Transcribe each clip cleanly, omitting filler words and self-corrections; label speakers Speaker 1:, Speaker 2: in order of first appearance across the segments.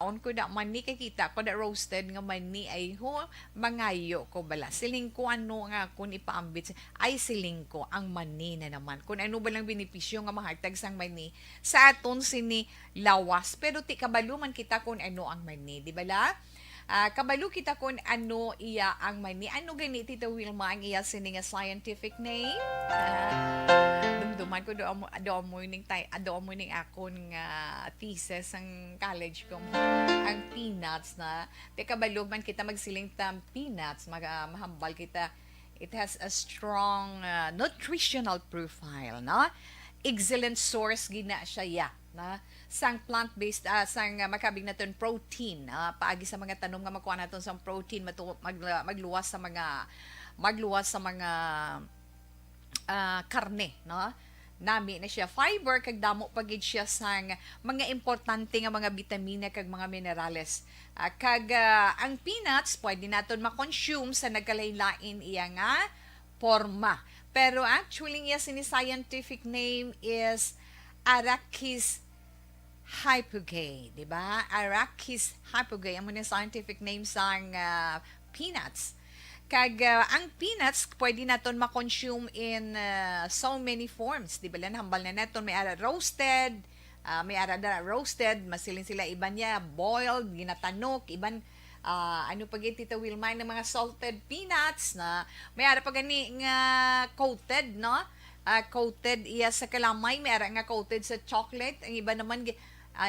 Speaker 1: On ko na mani kay kita ko na roasted nga mani ay ho mangayo ko bala siling ko ano nga kun ipaambit ay siling ko ang mani na naman kun ano ba lang benepisyo nga mahatag sang mani sa aton sini lawas pero ti kabalo man kita kun ano ang mani di bala. Kabalo kita kun ano iya ang mani ano gani Tita Wilma ang iya sini nga scientific name. Dumduman ko do morning akon nga thesis ang college ko ang peanuts na teka balog man kita magsiling tam peanuts mahambal kita it has a strong nutritional profile na excellent source gina siya ya na sang plant-based sang makabig naton protein paagi sa mga tanom nga makuha naton sang protein magluwas sa mga karne no nami na siya fiber kag damo pagid siya sang mga importante nga mga bitamina kag mga minerales ang peanuts pwede naton ma-consume sa nagkalain-lain iya nga forma pero actually iya sini scientific name is Arachis hypogae, di ba? Arachis hypogae amo ni scientific name sang peanuts. Ang peanuts pwede naton ma-consume in so many forms, di ba? Hambal na naton may ara roasted, masilin sila iban niya boiled, ginatanok, iban ano pag Tita Wilma ng mga salted peanuts na may ara pa gani nga coated, no? Coated iya sa kalamay, may ara nga coated sa chocolate, ang iba naman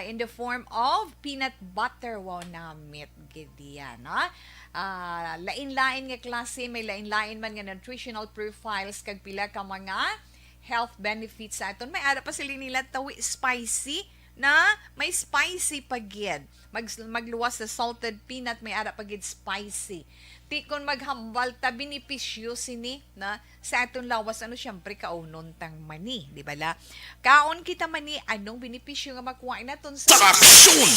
Speaker 1: in the form of peanut butter wow namit gidiya no lain-lain nga klase may lain-lain man nga nutritional profiles kag pila ka mga health benefits sa aton may ara pa sila nila tawi spicy na may spicy pagid magluwas sa salted peanut may ara pagid spicy ti kon maghambal ta benepisyo sini na sa aton lawas ano syempre kaunon tang mani di ba la kaon kita mani anong benepisyo nga makuha naton sa
Speaker 2: Aksyon!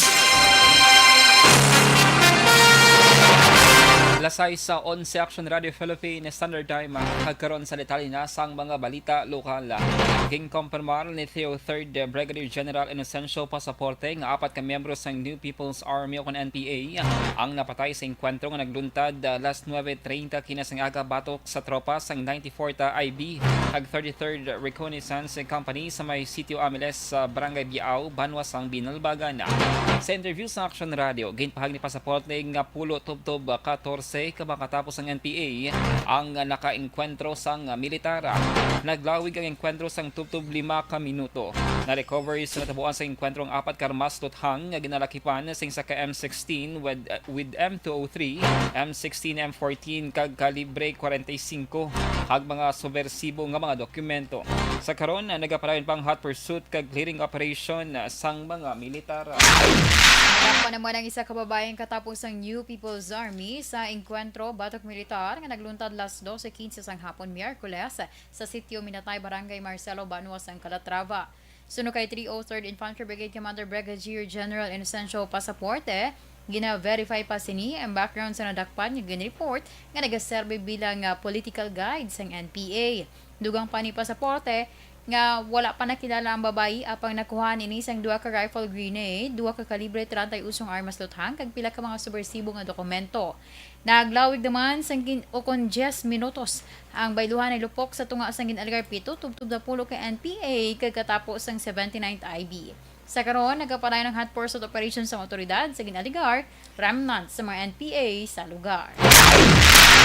Speaker 2: Lasay sa 11 Action Radio Philippines Standard Time kagkaroon sa detalye na sang mga balita lokal. King kumpirmar ni Theo 3rd Brigadier General Inocencio Pasaporte nga apat ka miyembro sang New People's Army o NPA ang napatay sa enkwentro nga nagluntad last 9:30 kinasang aga batok sa tropa sang 94th IB ag 33rd Reconnaissance Company sa may sitio Amiles sa Barangay Biao, Banwas ang Binalbagan. Sa interview sa Action Radio, ginpahag ni Pasaporte nga pulo tubtob 14 kabakatapos ang NPA ang naka-enkwentro sang militar. Naglawig ang enkwentro sang tubtob 5 ka minuto. Na-recover sa natabuan sa enkwentro ang apat karmas tuthang nga ginalakipan sing sa M16 with M203, M16, M14 kag kalibre 45 hag mga subversibo nga mga dokumento. Sa karon nagapadayon pang hot pursuit kag clearing operation sang mga militar.
Speaker 3: Nakapa naman ang isa kababayang katapos ang New People's Army sa enkwentro batok militar nga nagluntad las 12:15 sang hapon Miyerkules sa sitio Minatay, Barangay Marcelo, Banuas, ang Calatrava. Suno kay 303rd Infantry Brigade Commander Brigadier General Inocencio Pasaporte, gina-verify pa sini ang background sa nadakpan nga gin-report nga nagaserbe bilang political guide sang NPA. Dugang pa ni Pasaporte nga wala pa nakilala ang babayi apang nakuha ni isang 2 ka rifle grenade, 2 ka kalibre 30 usong armas luthang kag pila ka mga subversibo nga dokumento. Naglawig naman sang 10 minutos ang bayluhan ay lupok sa tunga sang ginalgar pito tubtub na pulo kay NPA kagkatapos sang 79th IB. Sa karon nagapadayon ng hot pursuit operation sa otoridad sa ginaligar remnant sa mga NPA sa lugar.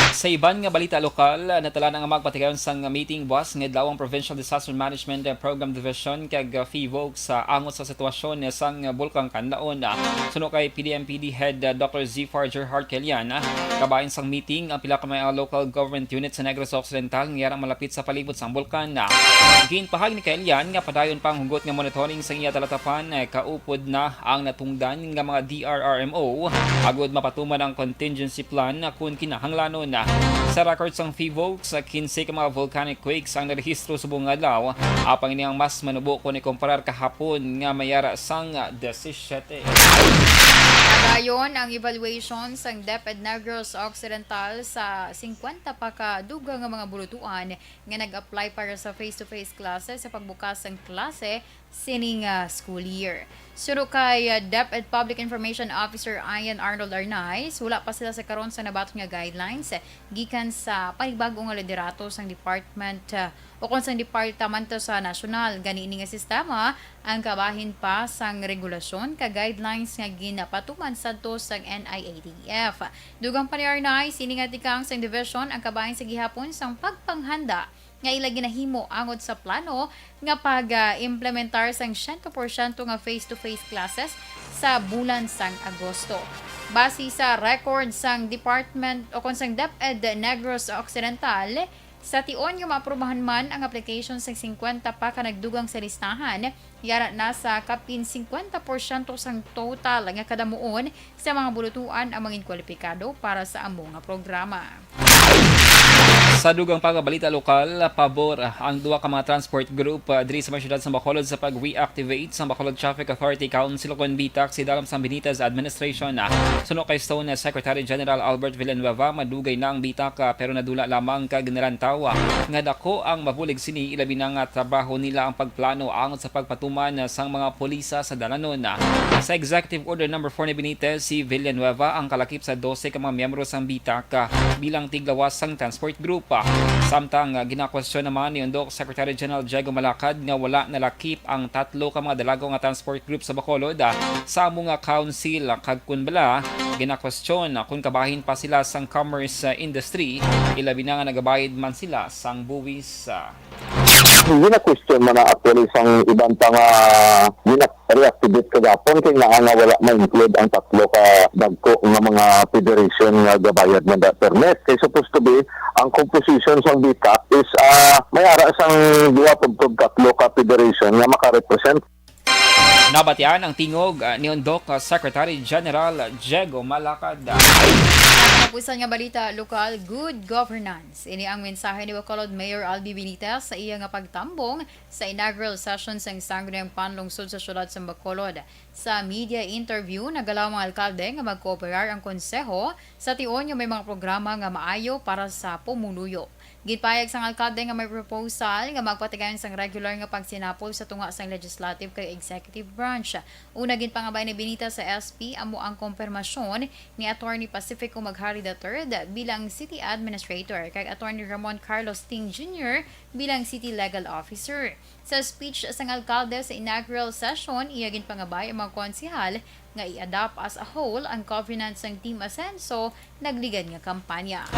Speaker 2: Sa iban nga balita lokal, natala na nga magpatigayon sang meeting boss ng Idlawang Provincial Disaster Management Program Division kag FIVOG sa angot sa sitwasyon sang Bulkang Kanlaon. Suno kay PDMPD Head Dr. Zfar Gerhard Kelian, kabayan sang meeting ang pila ka mga local government unit sa Negros Occidental nga yarang malapit sa palibot sang bulkan. Ginpahag ni Kelian nga padayon pang hugot nga monitoring sang iya talatapan kaupod na ang natungdan nga mga DRRMO agud mapatuman ang contingency plan kung kinahanglanon. Sa record sang FIVOG sa 15 ka mga volcanic quakes ang narehistro sa buong adlaw, apang niyang mas manubo kung ikumparar kahapon nga mayara sang 17.
Speaker 3: Dayon ang evaluation sang DepEd Negros Occidental sa 50 pa ka duga nga mga bulutuan nga nag-apply para sa face-to-face classes sa pagbukas ng klase sining school year. Suro kay DepEd Public Information Officer Ian Arnold Arnaiz, wala pa sila sa karon sa nabaton nga guidelines gikan sa panibagong nga liderato sang department o kung sang departamento sa nasyonal. Gani ini nga sistema ang kabahin pa sang regulasyon ka guidelines nga ginapatuman sadto sang NIATF. Dugang pa ni Arnaiz, ini nga tikang sang division ang kabahin sa gihapon sang pagpanghanda nga ila ginahimo angod sa plano nga pag-implementar sang 100% nga face-to-face classes sa bulan sang Agosto. Base sa record sang Department o sang DepEd Negros Occidental, sa tion nga maaprubahan man ang application sa 50 pa ka nagdugang sa listahan, yara na sa kapin 50% sang total nga kadamuon sa mga bulutuan ang mga kwalipikado para sa among nga programa.
Speaker 2: Sa dugang pagbalita lokal, pabor ang duwa ka mga transport group diri sa syudad sa Bacolod sa pag-reactivate sa Bacolod Traffic Authority Council kon bitak si Dalam San Benitez Administration. Suno kay Stone Secretary General Albert Villanueva, madugay na ang bitak pero nadula lamang ka ginarantawa nga dako ang mabulig sini ilabi na nga trabaho nila ang pagplano angon sa pagpatuman sang mga pulisa sa dalanon. Sa Executive Order No. 4 ni Benitez, si Villanueva ang kalakip sa 12 ka mga miyembro sang bitak bilang tiglawas sang transport group. Samtang ginakwestiyon naman ni Undok Secretary General Diego Malacad nga wala nalakip ang 3 ka mga dalago nga transport group sa Bacolod sa mga council. Kag kun bala ginakwestiyon kung kabahin pa sila sang commerce industry, ilabi na nga nagabayad man sila sang buwis.
Speaker 4: Hindi na question man na actually isang ibang pang reactivate kagapon kaya nga wala ma-include ang 3 ka dagko nga mga federation nga gabayad na permit. Kaya supposed to be ang composition sa BITAC is may ara sang 2 pagtog 3 ka federation nga makarepresent.
Speaker 2: Nabatian ang tingog ni Undok Secretary General Diego Malacad.
Speaker 3: Kapusan nga balita lokal, good governance. Ini ang mensahe ni Bacolod Mayor Albi Benitez sa iya nga pagtambong sa inaugural session sa Sangguniang Panlungsod sa syudad sa Bacolod. Sa media interview, nagalaw mga alkalde nga magkooperar ang konseho sa tion nga may mga programa nga maayo para sa pumuluyo. Gipayag sang alkalde nga may proposal nga magpatigayon sang regular nga pagsinapol sa tunga sang legislative kay executive branch. Una gid pangabay ni Benitez sa SP amo ang konfirmasyon ni Attorney Pacifico Maghari III bilang City Administrator kay Attorney Ramon Carlos Ting Jr. bilang City Legal Officer. Sa speech sang alkalde sa inaugural session, iya gid pangabay ang mga konsehal nga i-adopt as a whole ang covenant sang Team Asenso nagligad nga kampanya.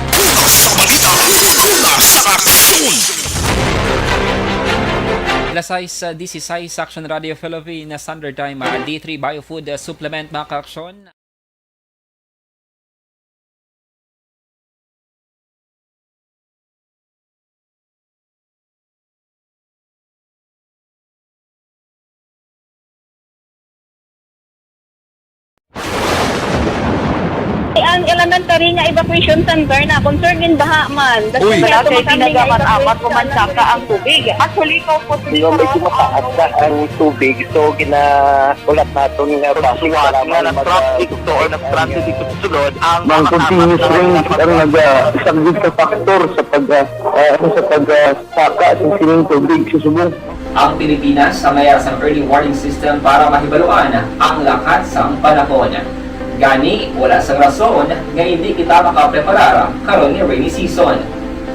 Speaker 2: Lasay sa DCSI Action Radio Philippines Standard Time, D3 Biofood Supplement mga kaaksyon.
Speaker 5: Ang elementary nga evacuation center na concern din baha man.
Speaker 6: Uy,
Speaker 5: kaya
Speaker 6: kaya pinagamat-amat
Speaker 5: evacuation
Speaker 6: kumansaka ang tubig. Actually, ikaw po
Speaker 4: Hindi medyo mataas na ang tubig so ulat natin nga
Speaker 6: pasuwat nga ng traffic to or nag-transit dito sa sulod ang
Speaker 4: Mang continuous ring ang isang good sa factor sa pagsaka at sining tubig sa subong.
Speaker 2: Ang Pilipinas sa mayroon sa early warning system para mahibaluan ang lakas ng panahon. Gani, wala sang rason nga hindi kita makapreparar karon ni rainy season.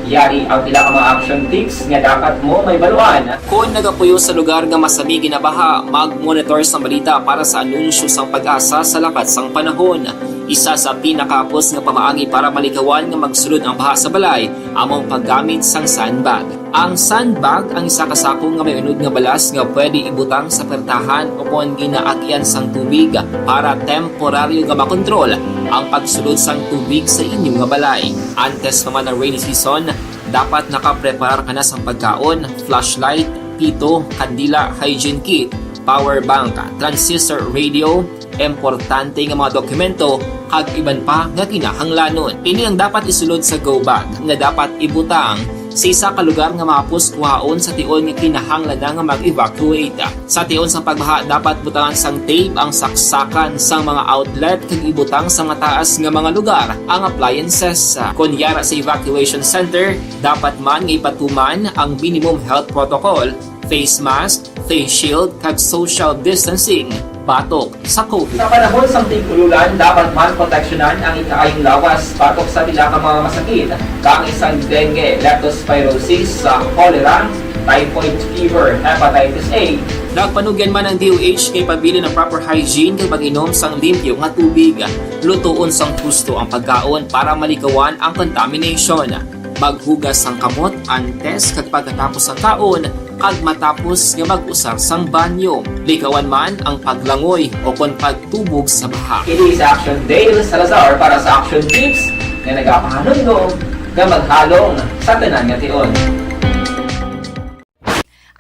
Speaker 2: Yari ang pila ka mga action tips nga dapat mo may baluan. Kung nagapuyo sa lugar nga masabi ginabaha, mag-monitor sa balita para sa anunsyo sang pag-asa sa lakat sang panahon. Isa sa pinakapos nga pamaagi para malikawan nga magsulod ang baha sa balay, among paggamit sang sandbag. Ang sandbag ang isa ka sako nga may unod nga balas nga pwede ibutang sa pertahan o kung ginaagyan sang tubig para temporaryo nga makontrol ang pagsulod sang tubig sa inyong nga balay. Antes naman ng rainy season, dapat nakapreparar ka na sang pagkaon, flashlight, pito, kandila, hygiene kit, power bank, transistor radio, importante nga mga dokumento kag iban pa nga kinahanglanon. Ini ang dapat isulod sa go bag nga dapat ibutang sa isa ka lugar nga mapus kuhaon sa tion nga kinahanglan nga mag-evacuate. Sa tion sa pagbaha dapat butangan sang tape ang saksakan sa mga outlet kag ibutang sa mataas nga mga lugar ang appliances. Kunyara sa evacuation center, dapat man nga ipatuman ang minimum health protocol, face mask, face shield kag social distancing batok sa COVID. Sa panahon sa tig-ululan, dapat man proteksyonan ang ikaayong lawas batok sa pila ka mga masakit, kang isang dengue, leptospirosis, cholera, typhoid fever, hepatitis A. Nagpanugyan man ang DOH kay pabili ng proper hygiene kay pag-inom sang limpyo nga tubig. Lutuon sang husto ang pagkaon para malikawan ang contamination. Maghugas sang kamot antes kag pagkatapos ang kaon kag matapos nga mag-usar sang banyo. Likawan man ang paglangoy o kon pagtubog sa baha. Kini sa Action Dale Salazar para sa Action Tips nga nagapahanundog nga maghalong sa tanan nga tion.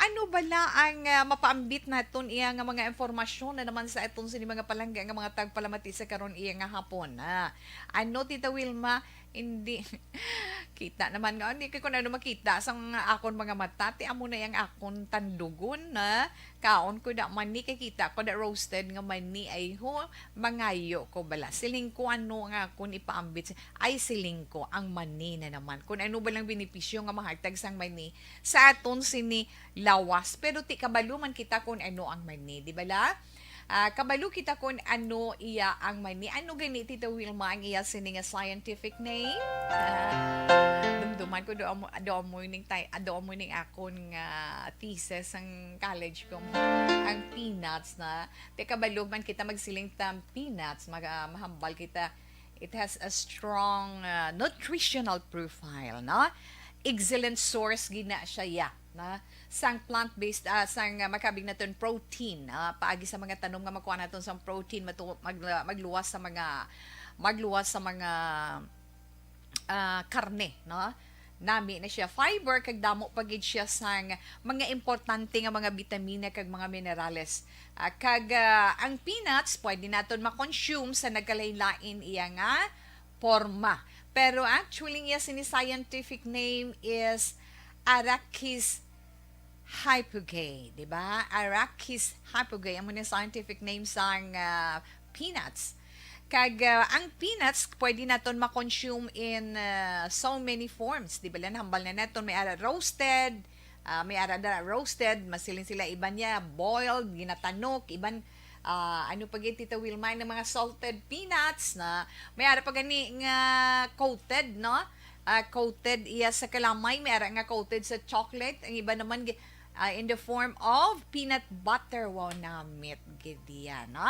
Speaker 1: Ano bala ang mapaambit naton iya nga mga informasyon na naman sa itong sini mga palangga nga mga tagpalamati sa karon iya nga hapon. Ano Tita Wilma, hindi kita naman nga hindi ko na makita sang akon mga mata ti amo na yang akon tandugon na kaon ko da mani kay kita ko da roasted nga mani ay ho mangayo ko bala siling ko ano nga akon ipaambit ay siling ko ang mani na naman kun ano ba lang benepisyo nga mahatag sang mani sa aton sini lawas pero ti kabalo man kita kun ano ang mani di bala. Kabalo kita kung ano iya ang mani. Ano gani Tita Wilma ang iya sini nga scientific name? Dumduman ko doon mo ning akon nga thesis ang college ko. Ang peanuts na. Te kabalo man kita magsiling tam peanuts. Mahambal kita. It has a strong nutritional profile. No? Excellent source gina siya ya. Na sang plant-based sang makabig naton protein paagi sa mga tanom nga makuha naton sang protein magluwas sa mga karne no nami na siya fiber kag damo pagid siya sang mga importante nga mga bitamina kag mga minerales ang peanuts pwede naton ma-consume sa nagkalain-lain iya nga porma pero actually iya sini scientific name is Arachis hypogae, di ba? Arachis hypogae, ang mga scientific name sang peanuts. Kag ang peanuts pwede naton ma-consume in so many forms, di ba? Hambal na naton may ara roasted, masilin sila iban niya boiled, ginatanok, iban ano pag Tita Wilma ng mga salted peanuts na may ara pa gani nga coated, no? Coated iya sa kalamay, may ara nga coated sa chocolate, ang iba naman in the form of peanut butter. Wow, namit gidiya, no?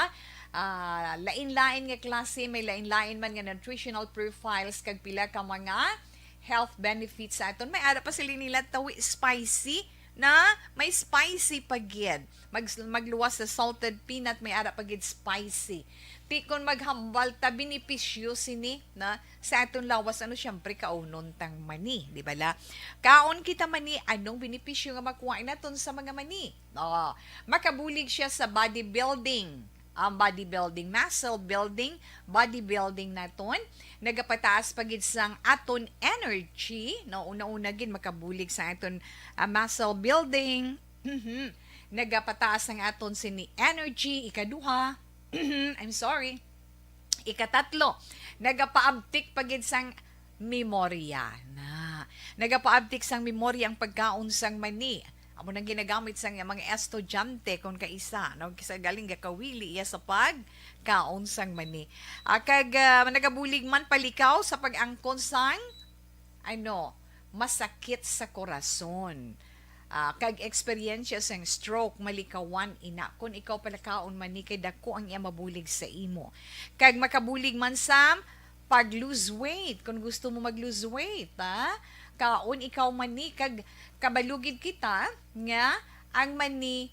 Speaker 1: Lain-lain nga klase, may lain-lain man nga nutritional profiles kag pila ka mga health benefits sa aton. May ara pa sila nila tawi spicy na may spicy pagid. Magluwas sa salted peanut, may ara pagid spicy. Tikon maghambal ta benepisyo sini na sa aton lawas ano syempre kaunon tang mani, di ba la? Kaon kita mani anong benepisyo nga makuha naton sa mga mani? Makabulig siya sa bodybuilding. Ang bodybuilding, muscle building, bodybuilding naton nagapataas pagid sang aton energy, no una-una gid makabulig sa aton muscle building. Nagapataas ang aton sini energy ikaduha. I'm sorry. Ikatatlo, nagapaabtik pagid sang memorya na. Nagapaabtik sang memorya ang pagkaon sang mani. Amo nang ginagamit sang mga estudyante kung kaisa, no? Kisa galing gakawili iya sa pagkaon sang mani. Nagabulig man palikaw sa pag-angkon sang masakit sa korason. Kag experience sang stroke malikawan ina kun ikaw palakaon man ni kay dako ang iya mabulig sa imo kag makabulig man sa pag-lose weight kung gusto mo mag-lose weight kaon ikaw man ni kag kabalugid kita nga ang mani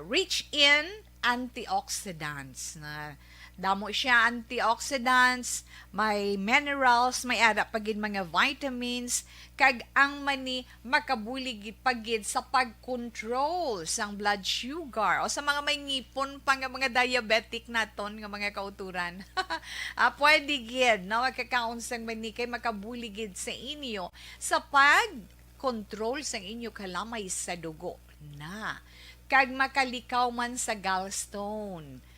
Speaker 1: rich in antioxidants na damo siya antioxidants, may minerals, may ada pagid mga vitamins, kag ang mani makabulig pagid sa pag-control sang blood sugar o sa mga may ngipon pa nga mga diabetic naton nga mga kauturan. Pwede gid no makakaon sang mani kay makabulig sa inyo sa pag-control sang inyo kalamay sa dugo na kag makalikaw man sa gallstone.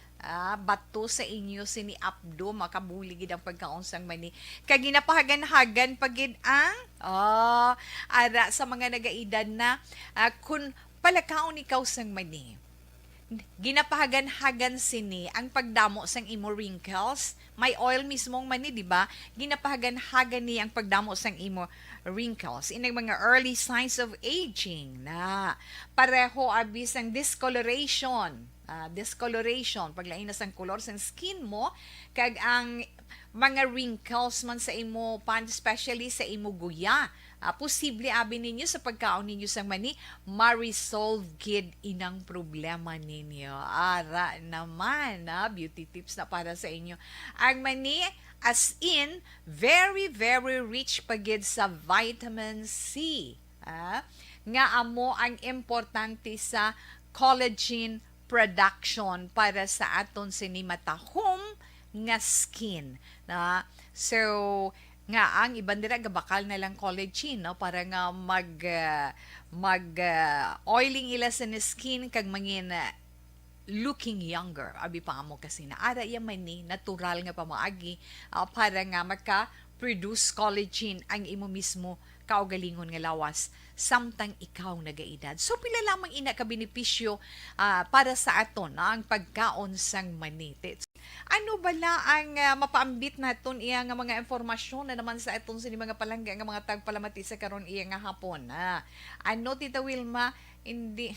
Speaker 1: Bato sa inyo sini abdo makabuligid ang pagkaon sang mani kag ginapahagan-hagan pagid ang ara sa mga nagaedad na kun palakaon ikaw sang mani. Ginapahagan-hagan sini ang pagdamo sang imo wrinkles. May oil mismong mani, di ba? Ginapahagan-hagan ni ang pagdamo sang imo wrinkles. Inang mga early signs of aging na pareho abis ang discoloration. Discoloration, paglain na sang color sang skin mo, kag ang mga wrinkles man sa imo pan, especially sa imo guya. Posible abi ninyo sa pagkaon ninyo sang mani, ma-resolve gid inang problema ninyo. Ara naman, beauty tips na para sa inyo. Ang mani, as in, very, very rich pagid sa vitamin C. Nga amo ang importante sa collagen production para sa aton sinimatahom nga skin. So, nga ang iban dira gabakal na lang collagen, no, para nga oiling ila sa skin kag mangin looking younger. Abi pa amo kasi na ara yaman ni natural nga pamaagi para nga maka-produce collagen ang imo mismo kaugalingon nga lawas samtang ikaw nagaedad. So pila lamang ina ka benepisyo para sa aton ang pagkaon sang maniti. Ano bala ang mapaambit naton iya nga mga informasyon na naman sa aton sini mga palangga nga mga tagpalamati sa karon iya nga hapon. Ano Tita Wilma, hindi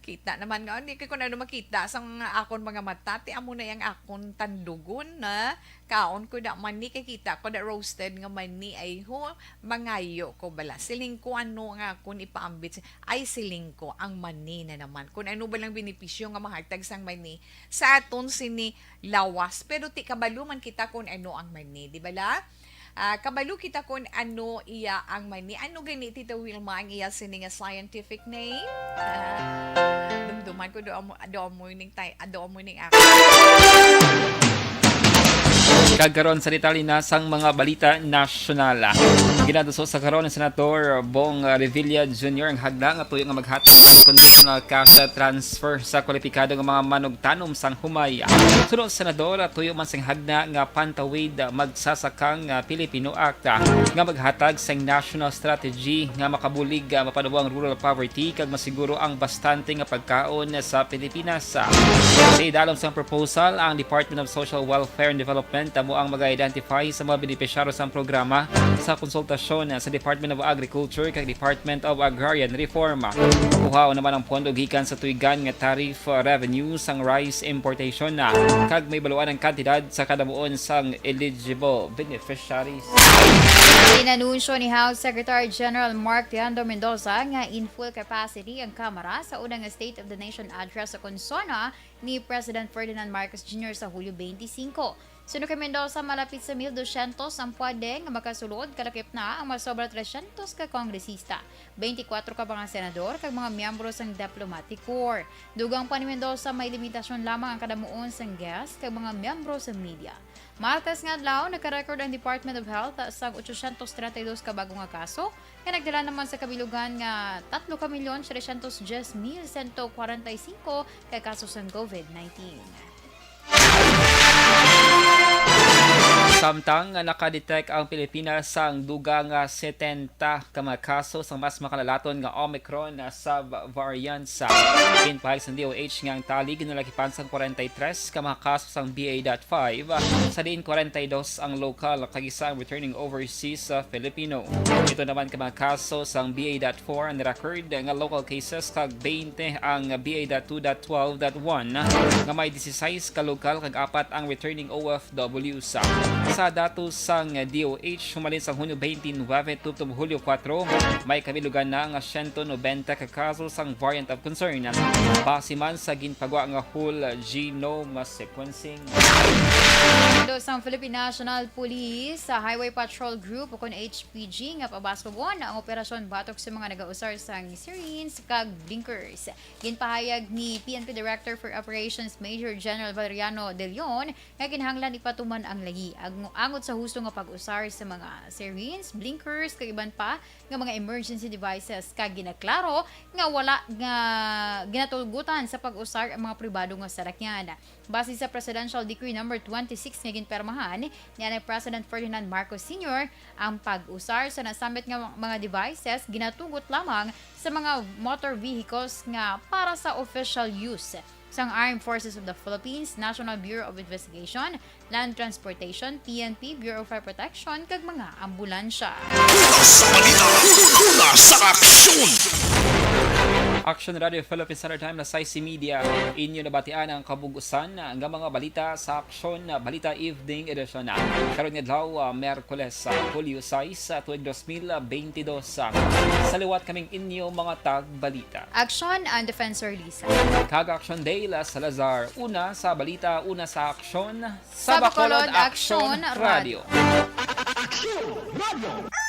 Speaker 1: kita naman nga hindi ko na makita sang akon mga mata ti amo na yang akon tandugon na kaon ko da mani kay kita ko da roasted nga mani ay ho mangayo ko bala siling ko ano nga akon ipaambit ay siling ko ang mani na naman kun ano ba lang benepisyo nga mahatag sang mani sa aton sini lawas pero ti kabalo man kita kun ano ang mani di bala. Kabalo kita kung ano iya ang mani. Ano gani Tita Wilma ang iya sini nga scientific name? Dumduman ko doon mo ning ako.
Speaker 2: Kagkaroon sa Detalina sang mga balita nasyonal. Ginaduso sa karon ng Senator Bong Revilla Jr. ang hagda nga tuyo nga maghatag ng conditional cash transfer sa kwalipikado nga mga manugtanom sang humay. Sunod Senador tuyo man sang hagda nga pantawid magsasakang Pilipino Act nga maghatag sang national strategy nga makabulig mapanuwang rural poverty kag masiguro ang bastante nga pagkaon sa Pilipinas. Sa idalom sang proposal ang Department of Social Welfare and Development mo ang mag-identify sa mga benepisyaryo sa programa sa konsultasyon sa Department of Agriculture kag Department of Agrarian Reform. Kuhaw naman ang pondo gikan sa tuigan nga tariff revenue sang rice importation kag may baluan ang kantidad sa kadamuon sang eligible beneficiaries.
Speaker 3: Inanunsyo ni House Secretary General Mark Teando Mendoza nga in full capacity ang Kamara sa unang State of the Nation address sa konsona ni President Ferdinand Marcos Jr. sa Hulyo 25. Suno kay Mendoza, malapit sa 1,200 ang pwede nga makasulod, kalakip na ang masobra 300 ka kongresista, 24 ka mga senador, kag mga miyembro sang diplomatic corps. Dugang pa ni Mendoza, may limitasyon lamang ang kadamuon sang guest kag mga miyembro sa media. Maltas nga adlaw, nagka-record ang Department of Health sa 832 ka bagong nga kaso, kaya nagdala naman sa kabilugan nga 3,310,145 ka kaso sang COVID-19.
Speaker 2: Samtang nakadetect ang Pilipinas sang dugang 70 ka mga kaso sa mas makalalaton nga Omicron sub-variant sa pinpahig sa DOH nga ang tali ginalakipan sang 43 ka mga kaso sang BA.5 sa diin 42 ang local kag isa ang returning overseas sa Filipino. Ito naman ka mga kaso sang BA.4 ang record nga local cases kag 20 ang BA.2.12.1 nga may 16 ka local kag 4 ang returning OFW sa datos sang DOH humalin sa Hunyo 29 tubtob Hulyo 4 may kabilugan na nga 190 ka kaso sang variant of concern base man sa ginpagwa nga whole genome sequencing.
Speaker 3: Sang Philippine National Police sa Highway Patrol Group o kon HPG nga pabaskobon ang operasyon batok sa mga nagausar sang sirens kag blinkers. Ginpahayag ni PNP Director for Operations Major General Valeriano De Leon nga kinahanglan ipatuman ang lagi. angot sa husto nga pag-usar sa mga sirens, blinkers, kag iban pa nga mga emergency devices kag ginaklaro nga wala nga ginatulgutan sa pag-usar ang mga pribado nga sasakyan. Base sa Presidential Decree number 26 nga ginpermahan ni President Ferdinand Marcos Sr., ang pag-usar sa nasambit nga mga devices ginatugot lamang sa mga motor vehicles nga para sa official use sang Armed Forces of the Philippines, National Bureau of Investigation, Land Transportation, PNP, Bureau of Fire Protection, kag mga ambulansya.
Speaker 2: Action Radio Philippines Standard Time na sa IC Media, inyo nabatian ang kabugusan ng mga balita sa Action Balita Evening Edition na karon nga adlaw Miyerkules sa Hulyo 6 tuig 2022. Sa liwat kaming inyo mga tagbalita.
Speaker 3: Action and Defensor Lisa.
Speaker 2: Kag Action Day La Salazar, una sa balita, una sa aksyon
Speaker 3: Sa Bacolod,
Speaker 2: Action
Speaker 3: Action
Speaker 2: Radio.
Speaker 3: Radio.